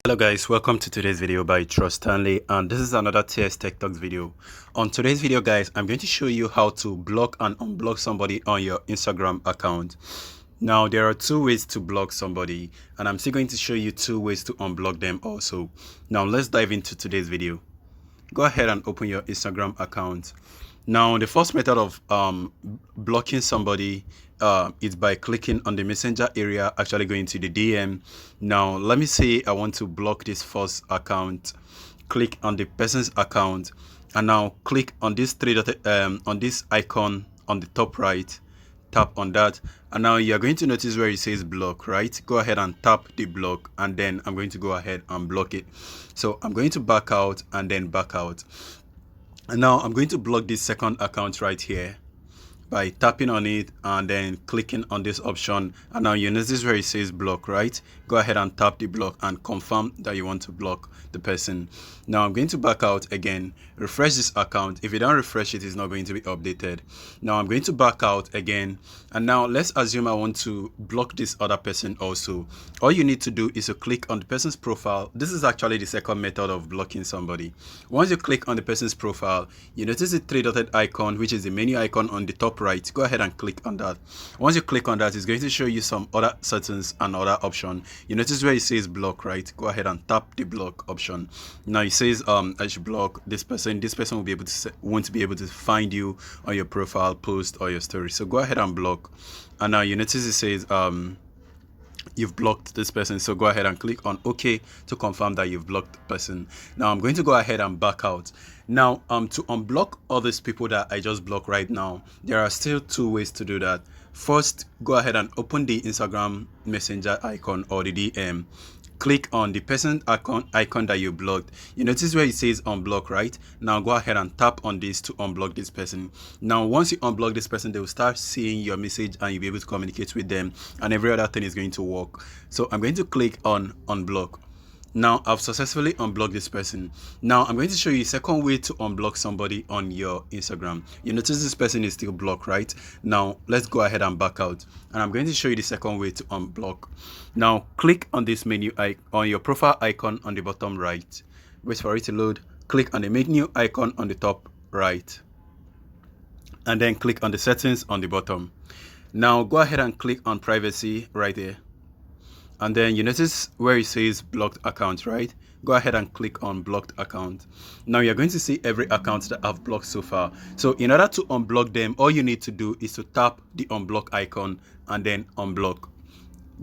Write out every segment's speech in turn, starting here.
Hello guys, welcome to today's video by Trust Stanley, and this is another TS Tech Talks video. On today's video guys, I'm going to show you how to block and unblock somebody on your Instagram account. Now there are two ways to block somebody, and I'm still going to show you two ways to unblock them also. Now let's dive into today's video. Go ahead and open your Instagram account. Now the first method of blocking somebody is by clicking on the messenger area, actually going to the DM. Now let me say I want to block this first account. Click on the person's account, and now click on this on this icon on the top right. Tap on that, and now you're going to notice where it says block, right? Go ahead and tap the block, and then I'm going to go ahead and block it. So I'm going to back out and then back out, and now I'm going to block this second account right here by tapping on it and then clicking on this option. And now you notice where it says block, right? Go ahead and tap the block and confirm that you want to block the person. Now I'm going to back out again, refresh this account. If you don't refresh it, it's not going to be updated. Now I'm going to back out again, and now let's assume I want to block this other person also. All you need to do is to click on the person's profile. This is actually the second method of blocking somebody. Once you click on the person's profile, you notice the three-dotted icon, which is the menu icon on the top right. Go ahead and click on that. Once you click on that, it's going to show you some other settings and other option. You notice where it says block, right? Go ahead and tap the block option. Now it says I should block this person. This person will be able to won't be able to find you on your profile, post, or your story. So go ahead and block. And now you notice it says you've blocked this person, so go ahead and click on OK to confirm that you've blocked the person. Now I'm going to go ahead and back out. Now to unblock all these people that I just blocked right now, there are still two ways to do that. First, go ahead and open the Instagram messenger icon or the DM. Click on the person icon that you blocked. You notice where it says unblock, right? Now go ahead and tap on this to unblock this person. Now once you unblock this person, they will start seeing your message and you'll be able to communicate with them, and every other thing is going to work. So I'm going to click on unblock. Now I've successfully unblocked this person. Now I'm going to show you a second way to unblock somebody on your Instagram. You notice this person is still blocked, right? Now let's go ahead and back out, and I'm going to show you the second way to unblock. Now click on this menu on your profile icon on the bottom right. Wait for it to load. Click on the menu icon on the top right, and then click on the settings on the bottom. Now go ahead and click on privacy right there. And then you notice where it says blocked account, right? Go ahead and click on blocked account. Now you're going to see every account that I've blocked so far. So in order to unblock them, all you need to do is to tap the unblock icon and then unblock.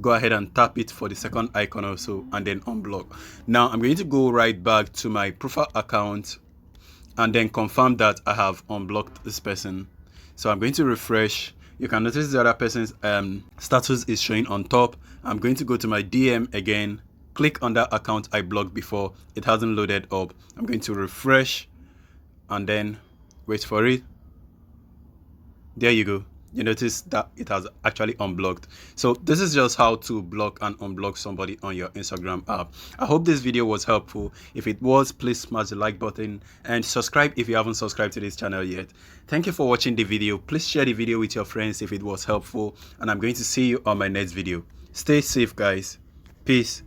Go ahead and tap it for the second icon also and then unblock. Now I'm going to go right back to my profile account and then confirm that I have unblocked this person. So I'm going to refresh. You can notice the other person's status is showing on top. I'm going to go to my DM again, click on that account I blocked before. It hasn't loaded up. I'm going to refresh and then wait for it. There you go. You notice that it has actually unblocked. So this is just how to block and unblock somebody on your Instagram app. I hope this video was helpful. If it was, please smash the like button and subscribe if you haven't subscribed to this channel yet. Thank you for watching the video. Please share the video with your friends if it was helpful, and I'm going to see you on my next video. Stay safe guys. Peace.